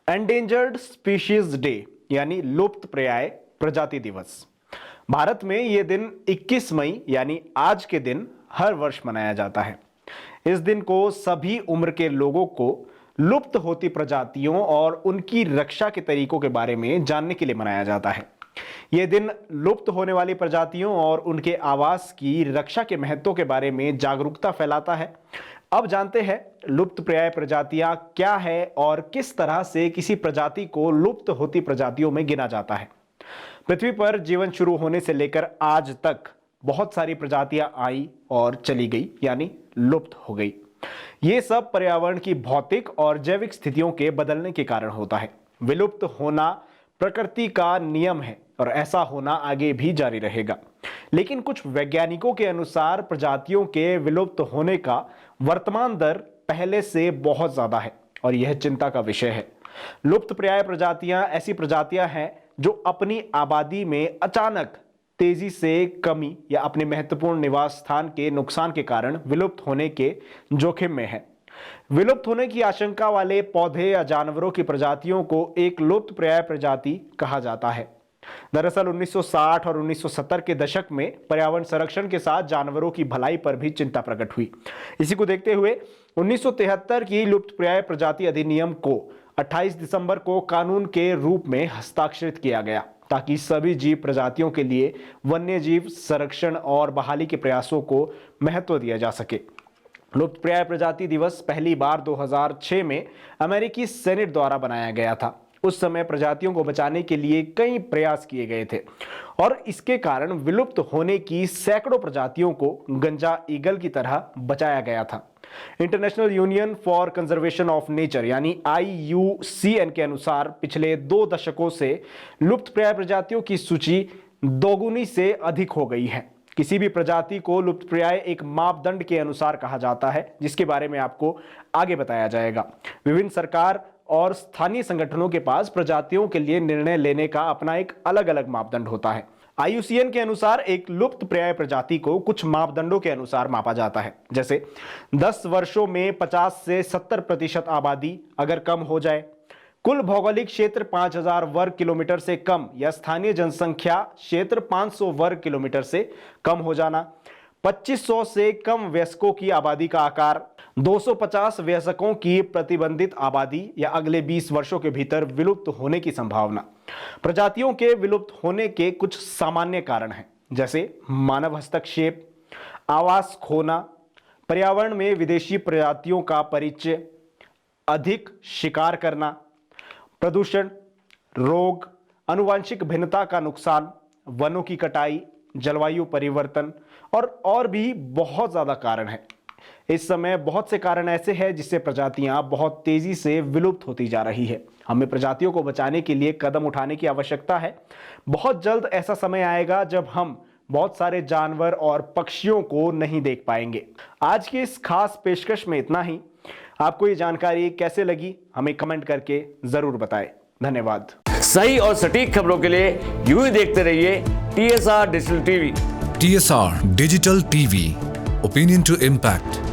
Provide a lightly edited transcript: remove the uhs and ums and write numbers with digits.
Endangered species day यानी लुप्त प्राय प्रजाति दिवस। भारत में यह दिन 21 मई यानी आज के दिन हर वर्ष मनाया जाता है। इस दिन को सभी उम्र के लोगों को लुप्त होती प्रजातियों और उनकी रक्षा के तरीकों के बारे में जानने के लिए मनाया जाता है। यह दिन लुप्त होने वाली प्रजातियों और उनके आवास की रक्षा के महत्व के बारे में जागरूकता फैलाता है। अब जानते हैं लुप्त प्राय प्रजातियां क्या है और किस तरह से किसी प्रजाति को लुप्त होती प्रजातियों में गिना जाता है। पृथ्वी पर जीवन शुरू होने से लेकर आज तक बहुत सारी प्रजातियां आई और चली गई यानी लुप्त हो गई। ये सब पर्यावरण की भौतिक और जैविक स्थितियों के बदलने के कारण होता है। विलुप्त होना प्रकृति का नियम है और ऐसा होना आगे भी जारी रहेगा। लेकिन कुछ वैज्ञानिकों के अनुसार प्रजातियों के विलुप्त होने का वर्तमान दर पहले से बहुत ज्यादा है और यह चिंता का विषय है। लुप्त प्राय प्रजातियां ऐसी प्रजातियां हैं जो अपनी आबादी में अचानक तेजी से कमी या अपने महत्वपूर्ण निवास स्थान के नुकसान के कारण विलुप्त होने के जोखिम में है। विलुप्त होने की आशंका वाले पौधे या जानवरों की प्रजातियों को एक लुप्त प्राय प्रजाति कहा जाता है। दरअसल 1960 और 1970 के दशक में पर्यावरण संरक्षण के साथ जानवरों की भलाई पर भी चिंता प्रकट हुई। इसी को देखते हुए 1973 की लुप्त प्राय प्रजाति अधिनियम को 28 दिसंबर को कानून के रूप में हस्ताक्षरित किया गया ताकि सभी जीव प्रजातियों के लिए वन्य जीव संरक्षण और बहाली के प्रयासों को महत्व दिया जा सके। लुप्त प्राय प्रजाति दिवस पहली बार 2006 में अमेरिकी सेनेट द्वारा बनाया गया था। उस समय प्रजातियों को बचाने के लिए कई प्रयास किए गए थे और इसके कारण विलुप्त होने की सैकड़ों प्रजातियों को गंजा ईगल की तरह बचाया गया था। International union for conservation of nature यानी IUCN के अनुसार पिछले 2 दशकों से लुप्त प्राय प्रजातियों की सूची दोगुनी से अधिक हो गई है। किसी भी प्रजाति को लुप्त प्राय एक मापदंड के अनुसार कहा जाता है जिसके बारे में आपको आगे बताया जाएगा। विभिन्न सरकार और स्थानीय संगठनों के पास प्रजातियों के लिए निर्णय लेने का अपना एक अलग अलग मापदंड होता है। IUCN के अनुसार एक लुप्त प्राय प्रजाति को कुछ मापदंडों के अनुसार मापा जाता है, जैसे 10 वर्षों में 50 से 70% आबादी अगर कम हो जाए, कुल भौगोलिक क्षेत्र 5000 वर्ग किलोमीटर से कम या स्थानीय जनसंख्या क्षेत्र 500 वर्ग किलोमीटर से कम हो जाना, 2500 से कम वयस्कों की आबादी का आकार, 250 वयस्कों की प्रतिबंधित आबादी या अगले 20 वर्षों के भीतर विलुप्त होने की संभावना। प्रजातियों के विलुप्त होने के कुछ सामान्य कारण हैं, जैसे मानव हस्तक्षेप, आवास खोना, पर्यावरण में विदेशी प्रजातियों का परिचय, अधिक शिकार करना, प्रदूषण, रोग, आनुवंशिक भिन्नता का नुकसान, वनों की कटाई, जलवायु परिवर्तन और भी बहुत ज्यादा कारण हैं। इस समय बहुत से कारण ऐसे हैं जिससे प्रजातियां बहुत तेजी से विलुप्त होती जा रही है। हमें प्रजातियों को बचाने के लिए कदम उठाने की आवश्यकता है। बहुत जल्द ऐसा समय आएगा जब हम बहुत सारे जानवर और पक्षियों को नहीं देख पाएंगे। आज की इस खास पेशकश में इतना ही। आपको ये जानकारी कैसे लगी हमें कमेंट करके जरूर बताएं। धन्यवाद। सही और सटीक खबरों के लिए यूं ही देखते रहिए TSR digital TV. TSR digital TV, opinion to impact.